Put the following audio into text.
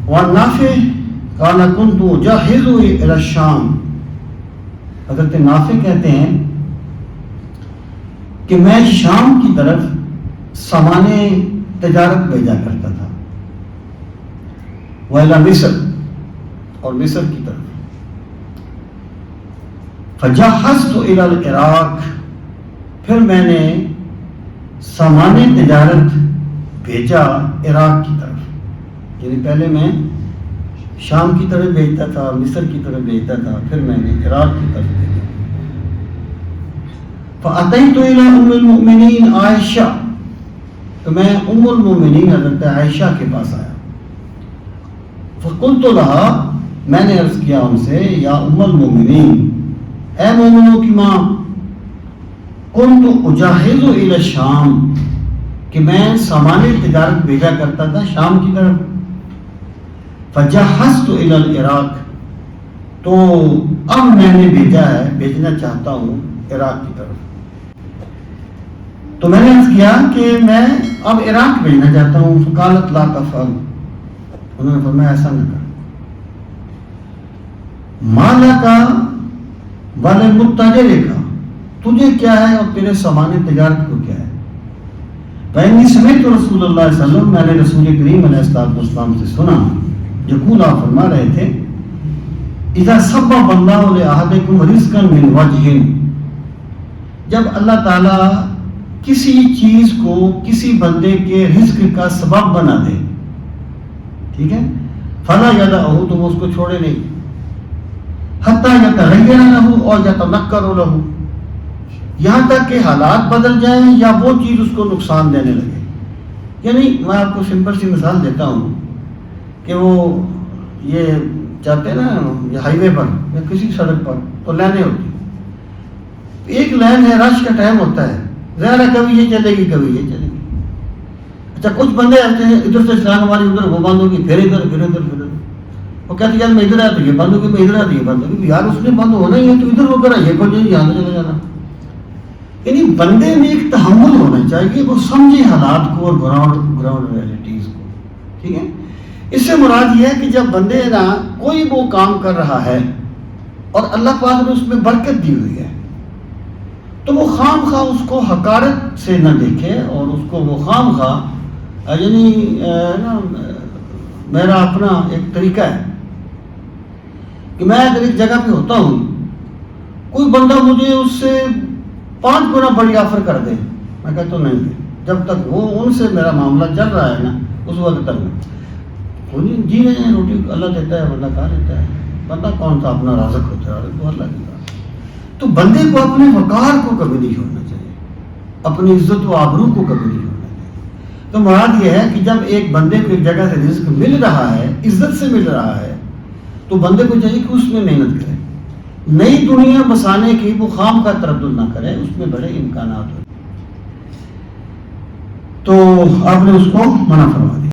والنافع قال كنت أجهز إلى الشام، حضرت نافع کہتے ہیں کہ میں شام کی طرف سامان تجارت بھیجا کرتا تھا، وَإِلَى مصر، اور مصر کی طرف، فَجَهَّزْتُ إِلَى الْعِرَاقِ، پھر میں نے سامان تجارت بھیجا عراق کی طرف، یعنی پہلے میں شام کی طرف بھیجتا تھا، مصر کی طرف بھیجتا تھا، پھر میں نے عراق کی طرف بھیجا۔ فَأَتَيْتُ إِلَى أُمِّ الْمُؤْمِنِينَ عائشہ، تو میں ام المؤمنین حضرت عائشہ کے پاس آیا۔ فَقُلْتُ لَهَا، میں نے عرض کیا ان سے، یا ام المؤمنین، اے مومنوں کی ماں، كنت أجهز إلى الشام، کہ میں سامان تجارت بھیجا کرتا تھا شام کی طرف، فجهزت إلى العراق، تو اب میں نے بھیجنا چاہتا ہوں عراق کی طرف۔ تو میں نے عرض کیا کہ میں اب عراق بھیجنا چاہتا ہوں، فقالت لا تفعل، انہوں نے فرمایا ایسا نہ کر، ما لك وللمتجر، تجھے کیا ہے اور تیرے سامان تجارت کو کیا ہے؟ فإني سمعت رسول اللہ صلی اللہ علیہ وسلم، میں نے رسول کریم علیہ السلام سے سنا، یقول، آپ فرما رہے تھے، اذا سبب اللہ لأحدکم رزقا من وجہ، جب اللہ تعالیٰ کسی چیز کو کسی بندے کے رزق کا سبب بنا دے، ٹھیک ہے، فلا یدعہ، تو وہ اس کو چھوڑے نہیں، حتی یتغیر لہ اور یتنکر لہ، یہاں تک کہ حالات بدل جائیں یا وہ چیز اس کو نقصان دینے لگے۔ یعنی میں آپ کو سمپل سی مثال دیتا ہوں کہ وہ یہ چاہتے ہیں نا، یہ ہائی وے پر یا کسی سڑک پر تو لائنیں ہوتی، ایک لائن ہے، رش کا ٹائم ہوتا ہے، ظاہر ہے کبھی یہ چلے گی کبھی یہ چلے گی۔ اچھا کچھ بندے آتے ہیں ادھر سے چلان والی ادھر وہ بند ہوگی، پھر ادھر پھر ادھر پھر ادھر، وہ کہتے ہیں یار میں ادھر آیا تو یہ بند ہوگی، میں ادھر آیا تو یہ بند ہوگی، یار اس نے بند ہونا ہی ہے تو ادھر ہو کر یہ کھول جائے، یہاں سے چلے جانا۔ یعنی بندے میں ایک تحمل ہونا چاہیے، وہ سمجھے حالات کو اور گراؤنڈ ریئلٹیز کو، ٹھیک ہے۔ اس سے مراد یہ ہے کہ جب بندے نا کوئی وہ کام کر رہا ہے اور اللہ پاک نے اس میں برکت دی ہوئی ہے تو وہ خام خواہ اس کو حقارت سے نہ دیکھے، اور اس کو وہ خام خواہ، یعنی میرا اپنا ایک طریقہ ہے کہ میں اگر ایک جگہ پہ ہوتا ہوں، کوئی بندہ مجھے اس سے 5 گنا بڑی آفر کر دے، میں کہتا ہوں نہیں دے، جب تک وہ ان سے میرا معاملہ چل رہا ہے نا اس وقت تک میں جی رہے ہیں، روٹی اللہ دیتا ہے، بندہ کھا لیتا ہے، بندہ کون سا اپنا رازق ہوتا ہے، رازق تو اللہ کی بات۔ تو بندے کو اپنے وقار کو کبھی نہیں چھوڑنا چاہیے، اپنی عزت و آبرو کو کبھی نہیں چھوڑنا چاہیے۔ تو مراد یہ ہے کہ جب ایک بندے کو ایک جگہ سے رزق مل رہا ہے، عزت سے مل رہا ہے، تو بندے کو چاہیے کہ اس میں محنت کرے، نئی دنیا بسانے کی وہ خام کا تردد نہ کرے، اس میں بڑے امکانات ہوتے، تو آپ نے اس کو منع فرما دیا۔